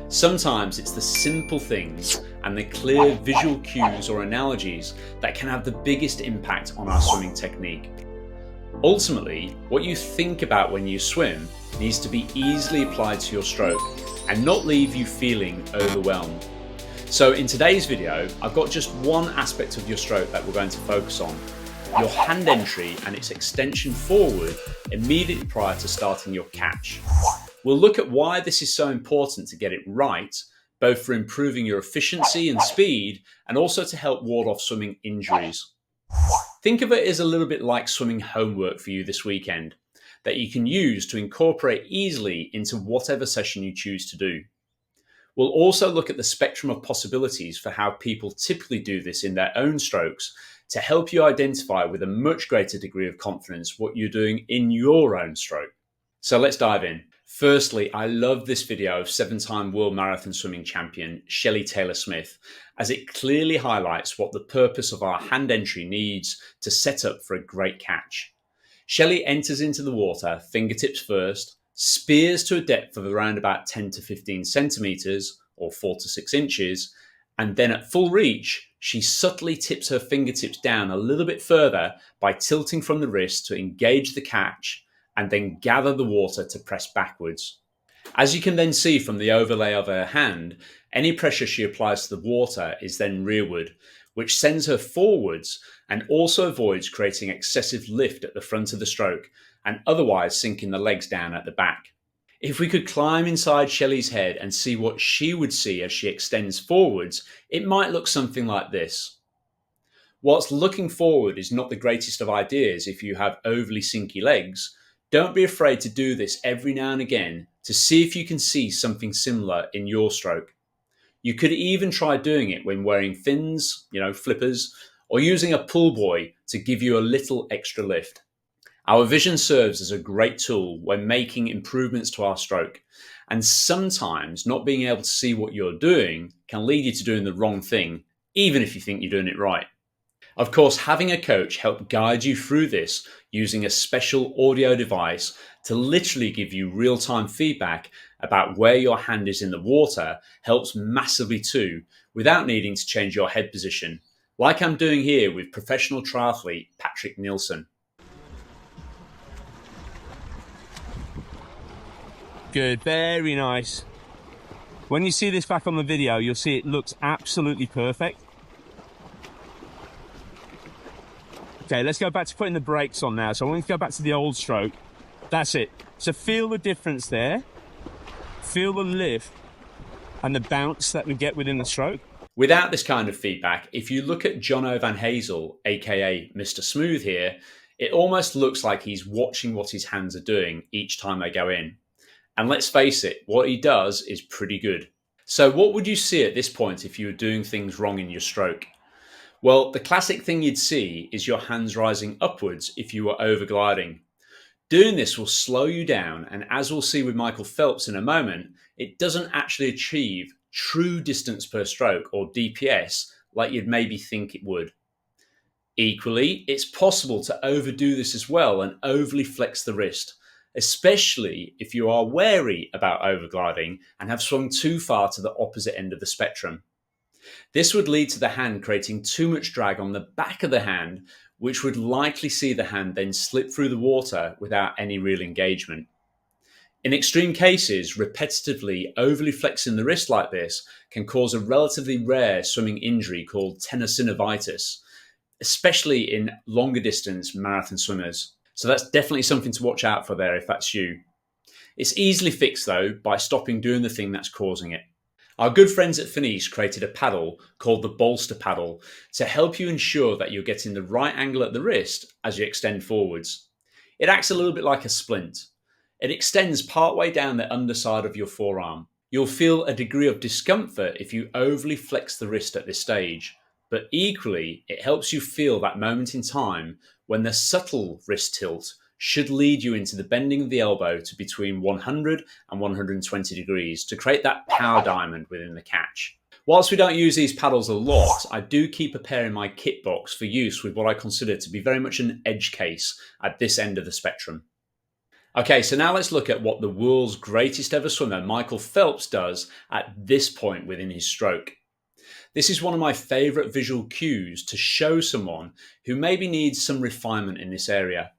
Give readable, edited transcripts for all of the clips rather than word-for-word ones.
Sometimes it's the simple things and the clear visual cues or analogies that can have the biggest impact on our swimming technique. Ultimately, what you think about when you swim needs to be easily applied to your stroke and not leave you feeling overwhelmed. So in today's video, I've got just one aspect of your stroke that we're going to focus on: your hand entry and its extension forward immediately prior to starting your catch. We'll look at why this is so important to get it right, both for improving your efficiency and speed, and also to help ward off swimming injuries. Think of it as a little bit like swimming homework for you this weekend, that you can use to incorporate easily into whatever session you choose to do. We'll also look at the spectrum of possibilities for how people typically do this in their own strokes to help you identify with a much greater degree of confidence what you're doing in your own stroke. So let's dive in. Firstly, I love this video of 7-time world marathon swimming champion Shelley Taylor-Smith, as it clearly highlights what the purpose of our hand entry needs to set up for a great catch. Shelley enters into the water, fingertips first, spears to a depth of around about 10 to 15 centimeters or 4 to 6 inches, and then at full reach, she subtly tips her fingertips down a little bit further by tilting from the wrist to engage the catch and then gather the water to press backwards. As you can then see from the overlay of her hand, any pressure she applies to the water is then rearward, which sends her forwards and also avoids creating excessive lift at the front of the stroke and otherwise sinking the legs down at the back. If we could climb inside Shelley's head and see what she would see as she extends forwards, it might look something like this. Whilst looking forward is not the greatest of ideas if you have overly sinky legs, don't be afraid to do this every now and again to see if you can see something similar in your stroke. You could even try doing it when wearing fins, flippers, or using a pull buoy to give you a little extra lift. Our vision serves as a great tool when making improvements to our stroke, and sometimes not being able to see what you're doing can lead you to doing the wrong thing, even if you think you're doing it right. Of course, having a coach help guide you through this using a special audio device to literally give you real-time feedback about where your hand is in the water helps massively too, without needing to change your head position, like I'm doing here with professional triathlete Patrick Nielsen. Good, very nice. When you see this back on the video, you'll see it looks absolutely perfect. Okay, let's go back to putting the brakes on now. So I want to go back to the old stroke. That's it. So feel the difference there. Feel the lift and the bounce that we get within the stroke. Without this kind of feedback, if you look at Jono Van Hazel, aka Mr. Smooth here, it almost looks like he's watching what his hands are doing each time they go in. And let's face it, what he does is pretty good. So what would you see at this point if you were doing things wrong in your stroke? Well, the classic thing you'd see is your hands rising upwards if you were overgliding. Doing this will slow you down, and as we'll see with Michael Phelps in a moment, it doesn't actually achieve true distance per stroke, or DPS, like you'd maybe think it would. Equally, it's possible to overdo this as well and overly flex the wrist, especially if you are wary about overgliding and have swung too far to the opposite end of the spectrum. This would lead to the hand creating too much drag on the back of the hand, which would likely see the hand then slip through the water without any real engagement. In extreme cases, repetitively overly flexing the wrist like this can cause a relatively rare swimming injury called tenosynovitis, especially in longer distance marathon swimmers. So that's definitely something to watch out for there if that's you. It's easily fixed though by stopping doing the thing that's causing it. Our good friends at Finis created a paddle called the Bolster Paddle to help you ensure that you're getting the right angle at the wrist as you extend forwards. It acts a little bit like a splint. It extends partway down the underside of your forearm. You'll feel a degree of discomfort if you overly flex the wrist at this stage, but equally it helps you feel that moment in time when the subtle wrist tilt should lead you into the bending of the elbow to between 100 and 120 degrees to create that power diamond within the catch. Whilst we don't use these paddles a lot, I do keep a pair in my kit box for use with what I consider to be very much an edge case at this end of the spectrum. Okay, so now let's look at what the world's greatest ever swimmer, Michael Phelps, does at this point within his stroke. This is one of my favourite visual cues to show someone who maybe needs some refinement in this area.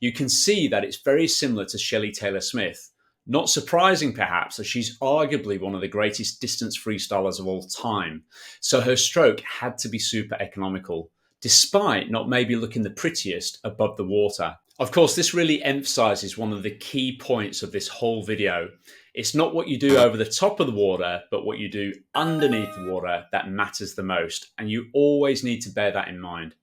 You can see that it's very similar to Shelley Taylor-Smith. Not surprising perhaps, as she's arguably one of the greatest distance freestylers of all time. So her stroke had to be super economical, despite not maybe looking the prettiest above the water. Of course, this really emphasizes one of the key points of this whole video. It's not what you do over the top of the water, but what you do underneath the water that matters the most. And you always need to bear that in mind.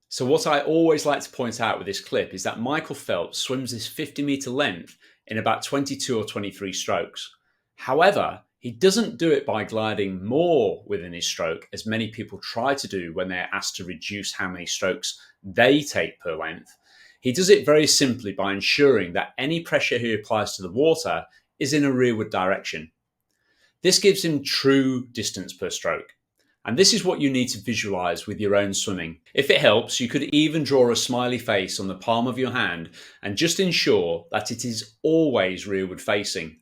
So what I always like to point out with this clip is that Michael Phelps swims this 50-meter length in about 22 or 23 strokes. However, he doesn't do it by gliding more within his stroke, as many people try to do when they're asked to reduce how many strokes they take per length. He does it very simply by ensuring that any pressure he applies to the water is in a rearward direction. This gives him true distance per stroke. And this is what you need to visualize with your own swimming. If it helps, you could even draw a smiley face on the palm of your hand and just ensure that it is always rearward facing.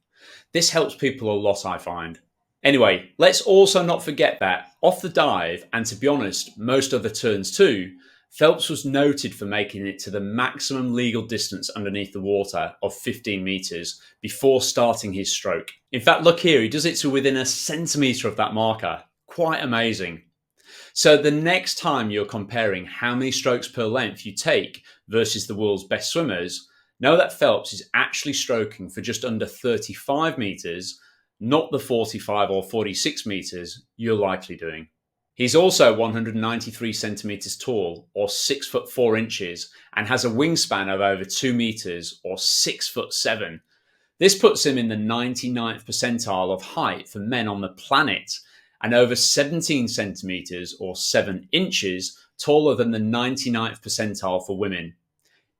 This helps people a lot, I find. Anyway, let's also not forget that off the dive, and to be honest, most other turns too, Phelps was noted for making it to the maximum legal distance underneath the water of 15 meters before starting his stroke. In fact, look here, he does it to within a centimeter of that marker. Quite amazing. So the next time you're comparing how many strokes per length you take versus the world's best swimmers, know that Phelps is actually stroking for just under 35 meters, not the 45 or 46 meters you're likely doing. He's also 193 centimeters tall, or 6 foot 4 inches, and has a wingspan of over 2 meters, or 6 foot 7. This puts him in the 99th percentile of height for men on the planet, and over 17 centimeters, or 7 inches, taller than the 99th percentile for women.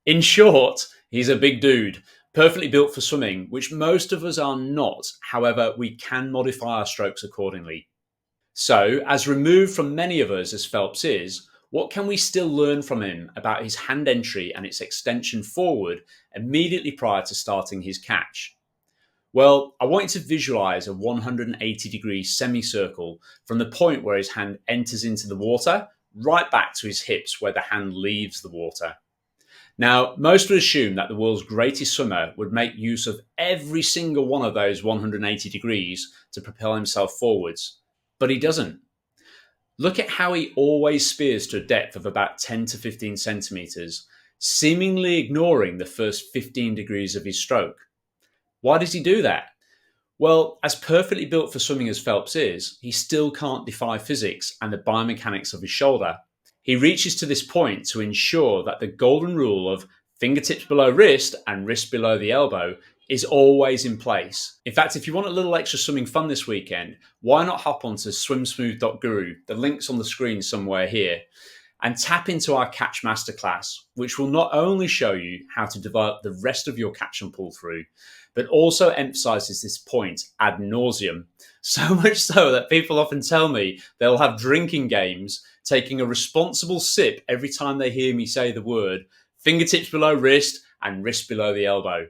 In short, he's a big dude, perfectly built for swimming, which most of us are not. However, we can modify our strokes accordingly. So, as removed from many of us as Phelps is, what can we still learn from him about his hand entry and its extension forward immediately prior to starting his catch? Well, I want you to visualize a 180-degree semicircle from the point where his hand enters into the water, right back to his hips where the hand leaves the water. Now, most would assume that the world's greatest swimmer would make use of every single one of those 180 degrees to propel himself forwards. But he doesn't. Look at how he always spears to a depth of about 10 to 15 centimeters, seemingly ignoring the first 15 degrees of his stroke. Why does he do that? Well, as perfectly built for swimming as Phelps is, he still can't defy physics and the biomechanics of his shoulder. He reaches to this point to ensure that the golden rule of fingertips below wrist and wrist below the elbow is always in place. In fact, if you want a little extra swimming fun this weekend, why not hop onto swimsmooth.guru, the link's on the screen somewhere here, and tap into our catch masterclass, which will not only show you how to develop the rest of your catch and pull through, but also emphasizes this point ad nauseum. So much so that people often tell me they'll have drinking games, taking a responsible sip every time they hear me say the word fingertips below wrist and wrist below the elbow.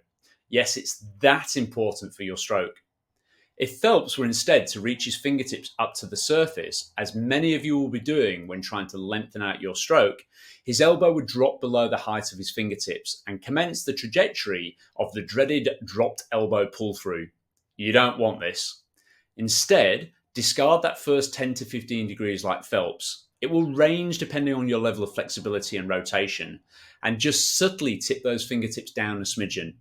Yes, it's that important for your stroke. If Phelps were instead to reach his fingertips up to the surface, as many of you will be doing when trying to lengthen out your stroke, his elbow would drop below the height of his fingertips and commence the trajectory of the dreaded dropped elbow pull through. You don't want this. Instead, discard that first 10 to 15 degrees like Phelps. It will range depending on your level of flexibility and rotation, and just subtly tip those fingertips down a smidgen.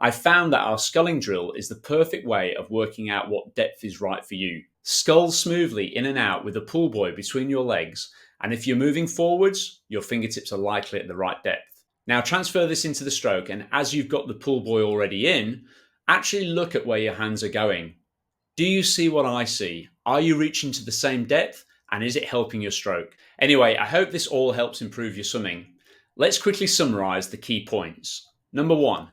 I found that our sculling drill is the perfect way of working out what depth is right for you. Scull smoothly in and out with a pull buoy between your legs, and if you're moving forwards, your fingertips are likely at the right depth. Now transfer this into the stroke, and as you've got the pull buoy already in, actually look at where your hands are going. Do you see what I see? Are you reaching to the same depth, and is it helping your stroke? Anyway, I hope this all helps improve your swimming. Let's quickly summarize the key points. Number 1.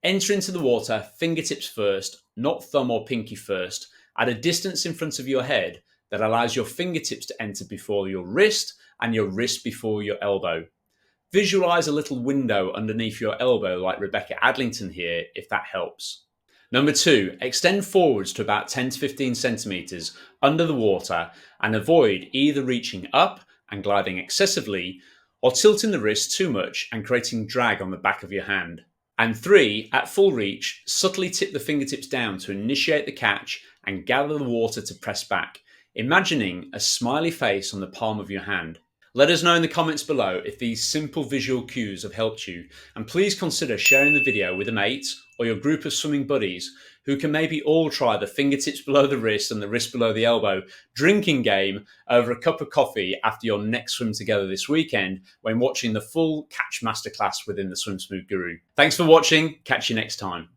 Enter into the water fingertips first, not thumb or pinky first, at a distance in front of your head that allows your fingertips to enter before your wrist and your wrist before your elbow. Visualize a little window underneath your elbow like Rebecca Adlington here, if that helps. Number 2, extend forwards to about 10 to 15 centimeters under the water and avoid either reaching up and gliding excessively or tilting the wrist too much and creating drag on the back of your hand. And 3, at full reach, subtly tip the fingertips down to initiate the catch and gather the water to press back, imagining a smiley face on the palm of your hand. Let us know in the comments below if these simple visual cues have helped you, and please consider sharing the video with a mate or your group of swimming buddies who can maybe all try the fingertips below the wrist and the wrist below the elbow drinking game over a cup of coffee after your next swim together this weekend when watching the full catch masterclass within the Swim Smooth Guru. Thanks for watching, catch you next time.